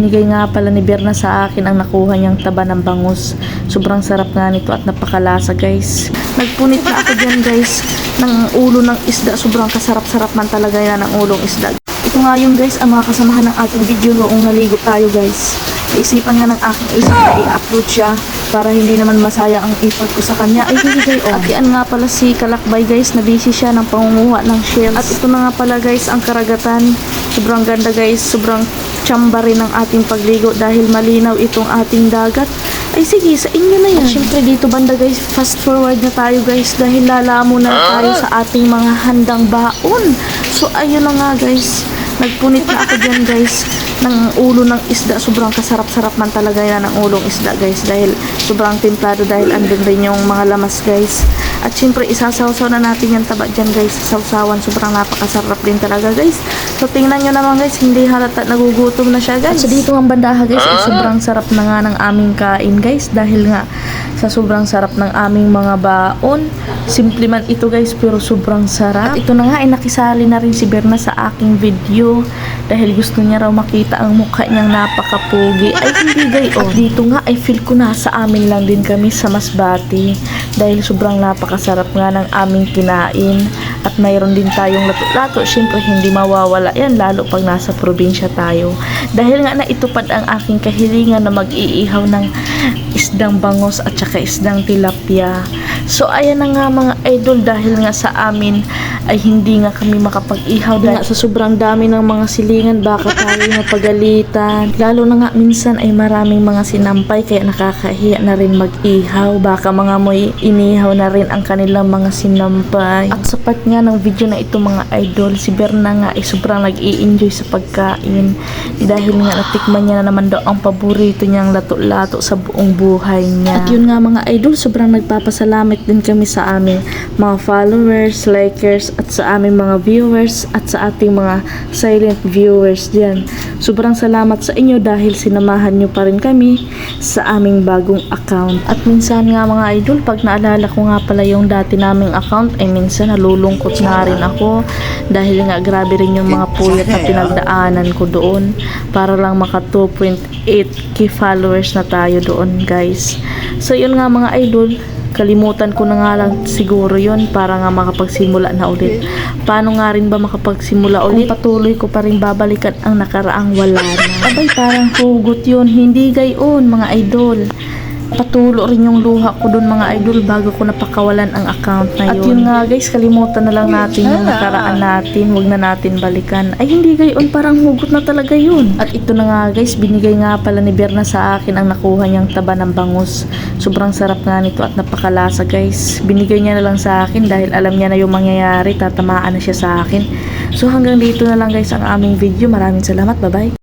Binigay nga pala ni Berna sa akin ang nakuha niyang taba ng bangus. Sobrang sarap nga nito at napakalasa guys. Nagpunit na ako dyan guys ng ulo ng isda. Sobrang kasarap-sarap man talaga yan ang ulong isda. Ito nga yung guys ang mga kasamahan ng ating video noong naligo tayo guys. Naisipan nga ng aking isip na i-upload siya para hindi naman masaya ang effort ko sa kanya. Ay hindi kayo. At yan nga pala si Kalakbay guys, na busy siya ng pangunguha ng shells. At ito na nga pala guys ang karagatan. Sobrang ganda guys, sobrang tsamba rin ang ating pagligo dahil malinaw itong ating dagat. Ay sige, sa inyo na yan. At syempre dito banda guys, fast forward na tayo guys dahil lalamo na tayo sa ating mga handang baon. So ayun na nga guys, nagpunit na ako dyan guys ng ulo ng isda. Sobrang kasarap-sarap man talaga yan ang ulong isda guys dahil sobrang templado dahil andun rin yung mga lamas guys. At syempre isasawsaw na natin yung taba dyan guys sa sawsawan. Sobrang napakasarap din talaga guys. So tingnan nyo naman guys, hindi halata nagugutom na siya guys. At sa dito ang bandaha guys ay sobrang sarap na nga ng aming kain guys dahil nga sa sobrang sarap ng aming mga baon. Simple man ito guys pero sobrang sarap. At ito na nga ay nakisali na rin si Berna sa aking video dahil gusto niya raw makita ang mukha niyang napakapugi. Ay hindi guys. At dito nga ay feel ko na sa amin lang din kami sa Masbate dahil sobrang napakasarap nga ng aming kinain. At mayroon din tayong lato-lato. Siyempre hindi mawawala yan lalo pag nasa probinsya tayo. Dahil nga naitupad ang aking kahilingan na mag-iihaw ng isdang bangos at saka isdang tilapia. So ayan na nga mga idol dahil nga sa amin ay hindi nga kami makapag-ihaw dahil sa sobrang dami ng mga silingan baka tayo mapagalitan. Lalo na nga minsan ay maraming mga sinampay kaya nakakahiya na rin mag-ihaw. Baka mga mo'y inihaw na rin ang kanilang mga sinampay. At sapat nga ng video na ito mga idol, si Berna nga ay sobrang nag-i-enjoy sa pagkain dahil nga natikman niya na naman daw ang paborito niyang lato-lato sa buong buhay niya. At yun nga mga idol, sobrang nagpapasalamat din kami sa amin mga followers, likers at sa aming mga viewers at sa ating mga silent viewers dyan. Sobrang salamat sa inyo dahil sinamahan nyo pa rin kami sa aming bagong account. At minsan nga mga idol, pag naalala ko nga pala yung dati naming account ay minsan nalulungkot na rin ako dahil nga grabe rin yung mga puyat na pinagdaanan ko doon para lang maka 2.8k followers na tayo doon guys. So yun nga mga idol, kalimutan ko na nga lang siguro yun para nga makapagsimula na ulit. Paano nga rin ba makapagsimula ulit? Kung patuloy ko pa rin babalikan ang nakaraang wala na. Abay parang hugot yun. Hindi gayon mga idol. Patulo rin yung luha ko dun mga idol bago ko napakawalan ang account na yun. At yun nga guys, kalimutan na lang natin yung nakaraan natin. Huwag na natin balikan. Ay hindi gayon, parang hugot na talaga yun. At ito na nga guys, binigay nga pala ni Berna sa akin ang nakuha niyang taba ng bangus. Sobrang sarap nga nito at napakalasa guys. Binigay niya na lang sa akin dahil alam niya na yung mangyayari. Tatamaan na siya sa akin. So hanggang dito na lang guys ang aming video. Maraming salamat. Bye bye.